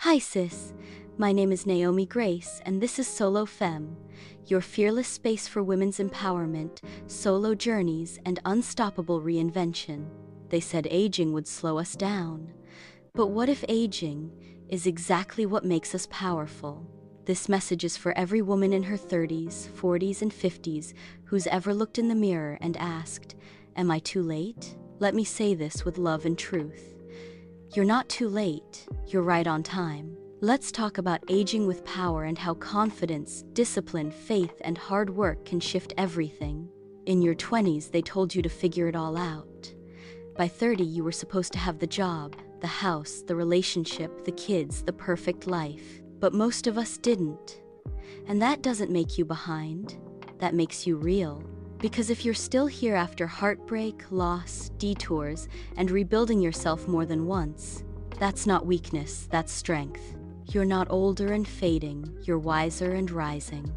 Hi sis, my name is Naomi Grace and this is Solo Femme, your fearless space for women's empowerment, solo journeys, and unstoppable reinvention. They said aging would slow us down. But what if aging is exactly what makes us powerful? This message is for every woman in her 30s, 40s, and 50s who's ever looked in the mirror and asked, "Am I too late?" Let me say this with love and truth. You're not too late, you're right on time. Let's talk about aging with power and how confidence, discipline, faith, and hard work can shift everything. In your 20s, they told you to figure it all out. By 30, you were supposed to have the job, the house, the relationship, the kids, the perfect life. But most of us didn't. And that doesn't make you behind, that makes you real. Because if you're still here after heartbreak, loss, detours, and rebuilding yourself more than once, that's not weakness, that's strength. You're not older and fading, you're wiser and rising.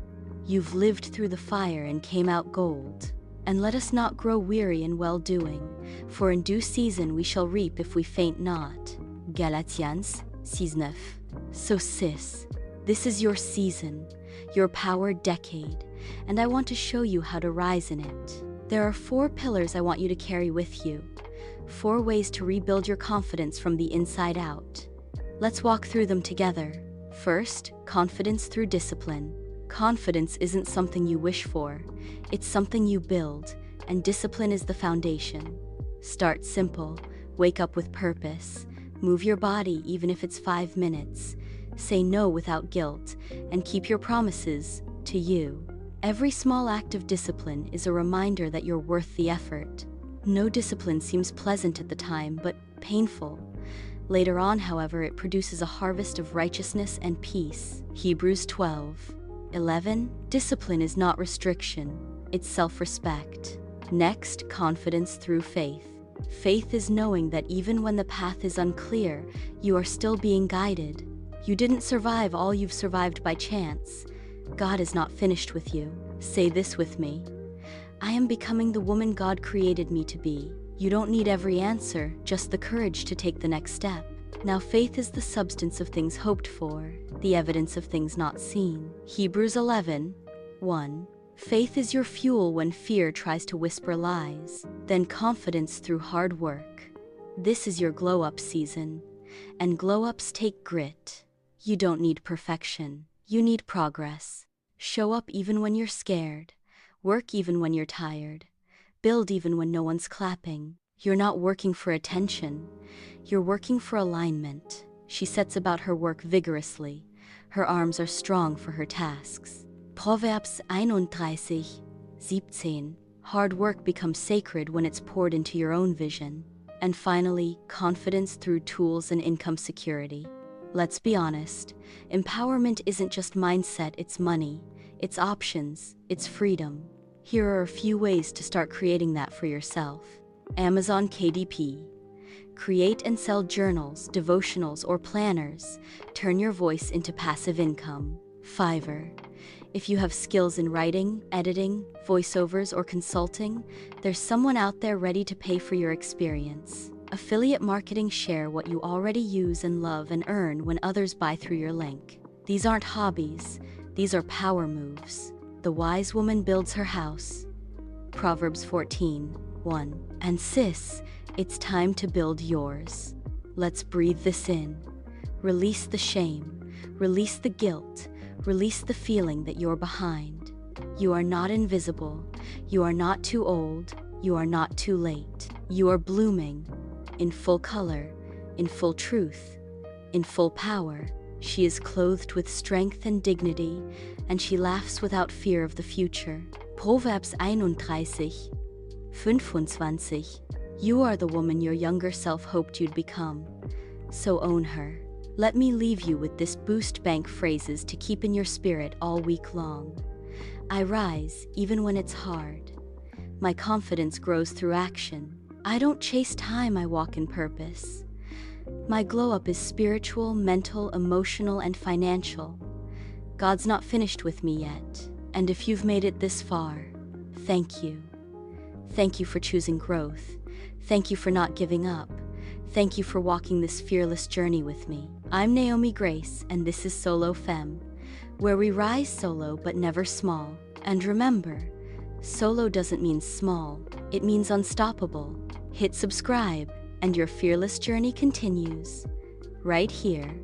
You've lived through the fire and came out gold. And let us not grow weary in well-doing, for in due season we shall reap if we faint not. Galatians 6:9. So sis, this is your season, your power decade, and I want to show you how to rise in it. There are 4 pillars I want you to carry with you. 4 ways to rebuild your confidence from the inside out. Let's walk through them together. First, confidence through discipline. Confidence isn't something you wish for, it's something you build, and discipline is the foundation. Start simple, wake up with purpose, move your body even if it's 5 minutes, say no without guilt, and keep your promises to you. Every small act of discipline is a reminder that you're worth the effort. No discipline seems pleasant at the time, but painful. Later on, however, it produces a harvest of righteousness and peace. Hebrews 12:11. Discipline is not restriction, it's self-respect. Next, confidence through faith. Faith is knowing that even when the path is unclear, you are still being guided. You didn't survive all you've survived by chance. God is not finished with you. Say this with me. I am becoming the woman God created me to be. You don't need every answer, just the courage to take the next step. Now faith is the substance of things hoped for, the evidence of things not seen. Hebrews 11:1. Faith is your fuel when fear tries to whisper lies. Then confidence through hard work. This is your glow-up season, and glow-ups take grit. You don't need perfection. You need progress. Show up even when you're scared. Work even when you're tired. Build even when no one's clapping. You're not working for attention. You're working for alignment. She sets about her work vigorously. Her arms are strong for her tasks. Proverbs 31:17. Hard work becomes sacred when it's poured into your own vision. And finally, confidence through tools and income security. Let's be honest, empowerment isn't just mindset, it's money, it's options, it's freedom. Here are a few ways to start creating that for yourself. Amazon KDP. Create and sell journals, devotionals, or planners. Turn your voice into passive income. Fiverr. If you have skills in writing, editing, voiceovers, or consulting, there's someone out there ready to pay for your experience. Affiliate marketing. Share what you already use and love and earn when others buy through your link. These aren't hobbies, these are power moves. The wise woman builds her house. Proverbs 14:1. And sis, it's time to build yours. Let's breathe this in. Release the shame, release the guilt, release the feeling that you're behind. You are not invisible, you are not too old, you are not too late. You are blooming. In full color, in full truth, in full power. She is clothed with strength and dignity, and she laughs without fear of the future. Proverbs 31:25. You are the woman your younger self hoped you'd become. So own her. Let me leave you with this boost bank phrases to keep in your spirit all week long. I rise even when it's hard. My confidence grows through action. I don't chase time, I walk in purpose. My glow-up is spiritual, mental, emotional, and financial. God's not finished with me yet. And if you've made it this far, thank you. Thank you for choosing growth. Thank you for not giving up. Thank you for walking this fearless journey with me. I'm Naomi Grace, and this is Solo Femme, where we rise solo but never small. And remember, solo doesn't mean small, it means unstoppable. Hit subscribe, and your fearless journey continues right here.